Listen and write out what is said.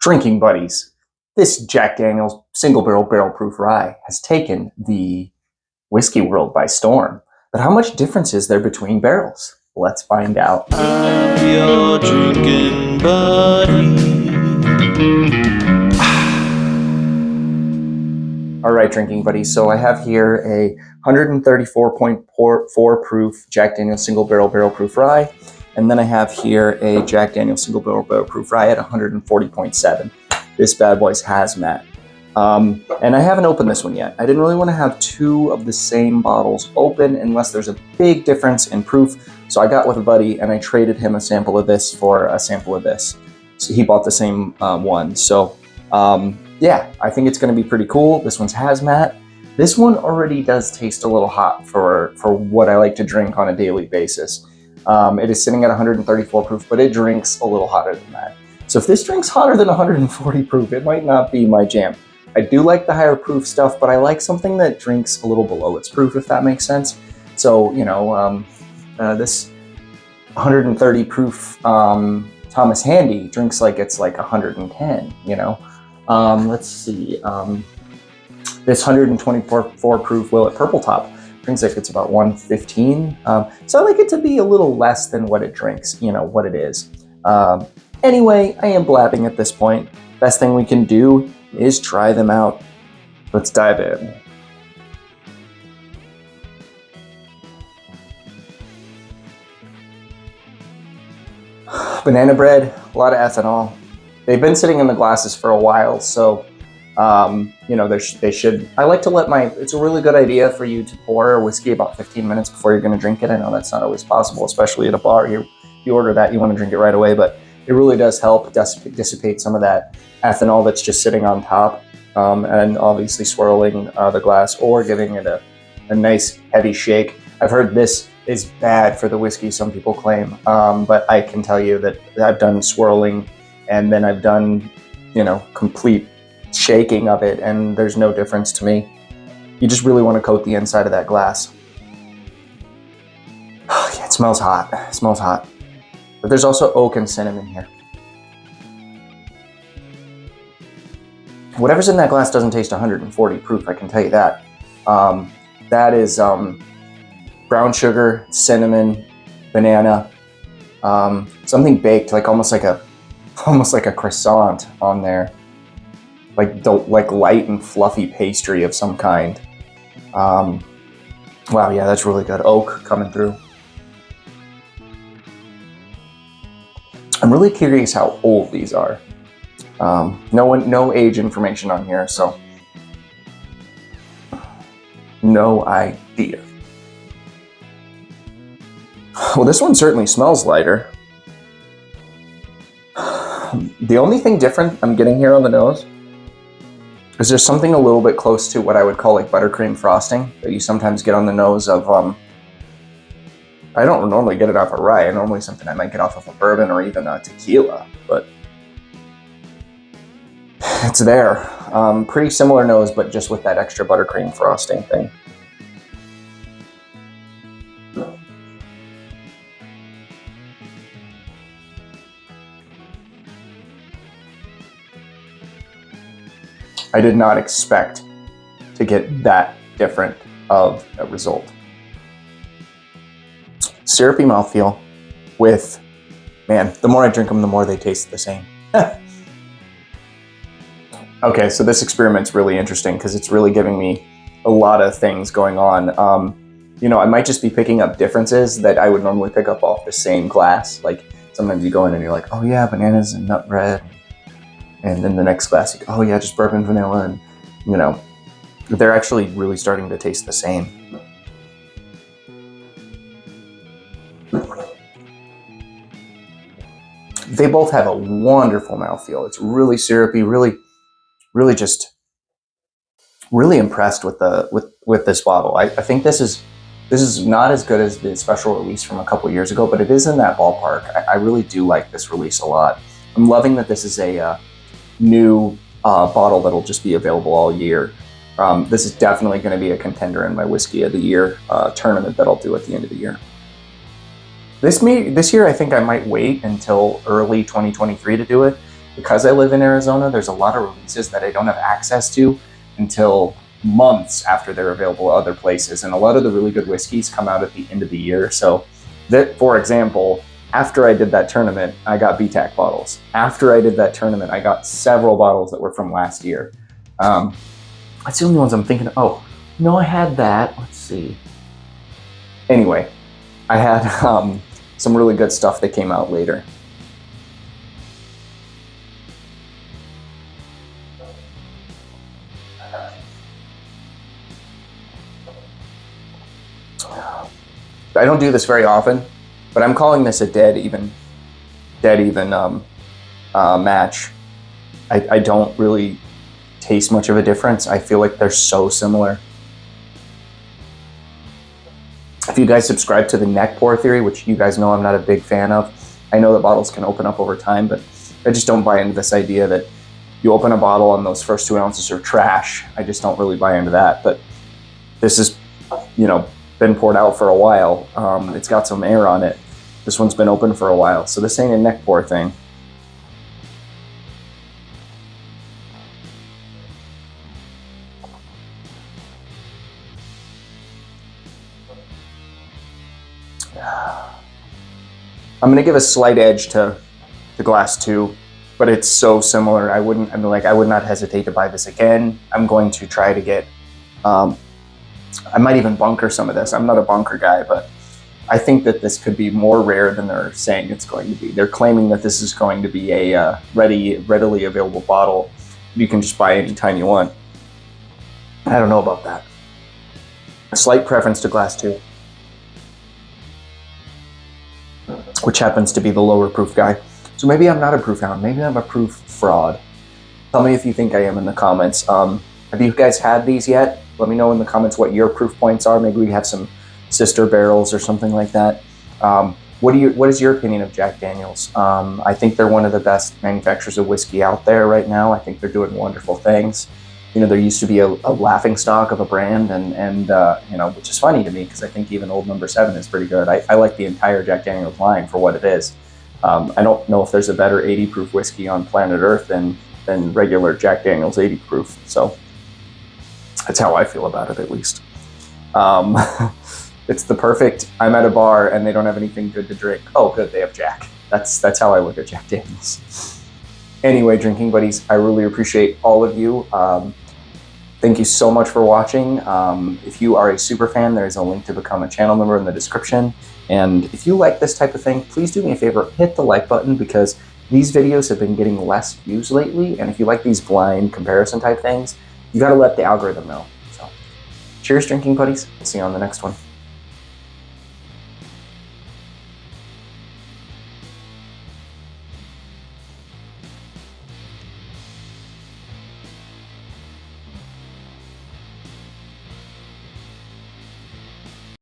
Drinking buddies, this Jack Daniel's single barrel proof rye has taken the whiskey world by storm. But how much difference is there between barrels? Let's find out. I'm your drinking buddy. All right, drinking buddies. So I have here a 134.4 proof Jack Daniel's single barrel proof rye. And then I have here a Jack Daniel's single barrel proof rye at 140.7. This bad boy's hazmat. And I haven't opened this one yet. I didn't really want to have two of the same bottles open unless there's a big difference in proof. So I got with a buddy and I traded him a sample of this for a sample of this. So he bought the same one. So yeah, I think it's going to be pretty cool. This one's hazmat. This one already does taste a little hot for what I like to drink on a daily basis. It is sitting at 134 proof, but it drinks a little hotter than that. So if this drinks hotter than 140 proof, it might not be my jam. I do like the higher proof stuff, but I like something that drinks a little below its proof, if that makes sense. So, you know, this 130 proof Thomas Handy drinks like it's like 110, you know. Let's see, this 124 proof Willet Purple Top drinks like it's about 115. So I like it to be a little less than what it drinks, you know, what it is. Anyway, I am blabbing at this point. Best thing we can do is try them out. Let's dive in. Banana bread, a lot of ethanol. They've been sitting in the glasses for a while, so you know, they should. I like to let it's a really good idea for you to pour a whiskey about 15 minutes before you're going to drink it. I know that's not always possible, especially at a bar. You order that, you want to drink it right away, but it really does help dissipate some of that ethanol that's just sitting on top, and obviously swirling the glass or giving it a nice heavy shake. I've heard this is bad for the whiskey, some people claim, but I can tell you that I've done swirling and then I've done, you know, complete shaking of it, and there's no difference to me. You just really want to coat the inside of that glass. Yeah, it smells hot. It smells hot. But there's also oak and cinnamon here. Whatever's in that glass doesn't taste 140 proof, I can tell you that. That is brown sugar, cinnamon, banana, something baked, like almost like a croissant on there, like light and fluffy pastry of some kind. Wow, yeah, that's really good. Oak coming through. I'm really curious how old these are. No age information on here, so no idea. Well, this one certainly smells lighter. The only thing different I'm getting here on the nose is there's something a little bit close to what I would call like buttercream frosting that you sometimes get on the nose of, I don't normally get it off a rye. Normally something I might get off of a bourbon or even a tequila, but it's there. Pretty similar nose, but just with that extra buttercream frosting thing. I did not expect to get that different of a result. Syrupy mouthfeel with, man, the more I drink them, the more they taste the same. Okay, so this experiment's really interesting because it's really giving me a lot of things going on. You know, I might just be picking up differences that I would normally pick up off the same glass. Like sometimes you go in and you're like, oh yeah, bananas and nut bread. And then the next glass, you go, oh yeah, just bourbon vanilla. And, you know, they're actually really starting to taste the same. They both have a wonderful mouthfeel. It's really syrupy, really just really impressed with this bottle. I think this is not as good as the special release from a couple years ago, but it is in that ballpark. I really do like this release a lot. I'm loving that this is a new bottle that'll just be available all year. This is definitely going to be a contender in my Whiskey of the Year tournament that I'll do at the end of the year. This year, I think I might wait until early 2023 to do it, because I live in Arizona, there's a lot of releases that I don't have access to until months after they're available at other places. And a lot of the really good whiskeys come out at the end of the year. So that, for example, after I did that tournament, I got BTAC bottles. After I did that tournament, I got several bottles that were from last year. That's the only ones I'm thinking of. Oh, no, I had that. Let's see. Anyway, I had some really good stuff that came out later. I don't do this very often, but I'm calling this a dead even match. I don't really taste much of a difference. I feel like they're so similar. If you guys subscribe to the neck pour theory, which you guys know I'm not a big fan of, I know that bottles can open up over time, but I just don't buy into this idea that you open a bottle and those first 2 ounces are trash. I just don't really buy into that. But this is, been poured out for a while. It's got some air on it. This one's been open for a while, so this ain't a neck pour thing. I'm gonna give a slight edge to the glass 2, but it's so similar. I would not hesitate to buy this again. I'm going to try to get, I might even bunker some of this. I'm not a bunker guy, but I think that this could be more rare than they're saying it's going to be. They're claiming that this is going to be a readily available bottle. You can just buy anytime you want. I don't know about that. A slight preference to glass 2, which happens to be the lower proof guy. So maybe I'm not a proof hound. Maybe I'm a proof fraud. Tell me if you think I am in the comments. Have you guys had these yet? Let me know in the comments what your proof points are. Maybe we have some sister barrels or something like that. What is your opinion of Jack Daniels? I think they're one of the best manufacturers of whiskey out there right now. I think they're doing wonderful things. There used to be a laughing stock of a brand, and which is funny to me because I think even Old Number 7 is pretty good. I like the entire Jack Daniels line for what it is. I don't know if there's a better 80 proof whiskey on planet Earth than regular Jack Daniels 80 proof. So that's how I feel about it, at least. It's the perfect, I'm at a bar and they don't have anything good to drink. Oh, good, they have Jack. That's how I look at Jack Daniels. Anyway, drinking buddies, I really appreciate all of you. Thank you so much for watching. If you are a super fan, there's a link to become a channel member in the description. And if you like this type of thing, please do me a favor, hit the like button, because these videos have been getting less views lately. And if you like these blind comparison type things, you got to let the algorithm know. So cheers, drinking buddies. See you on the next one.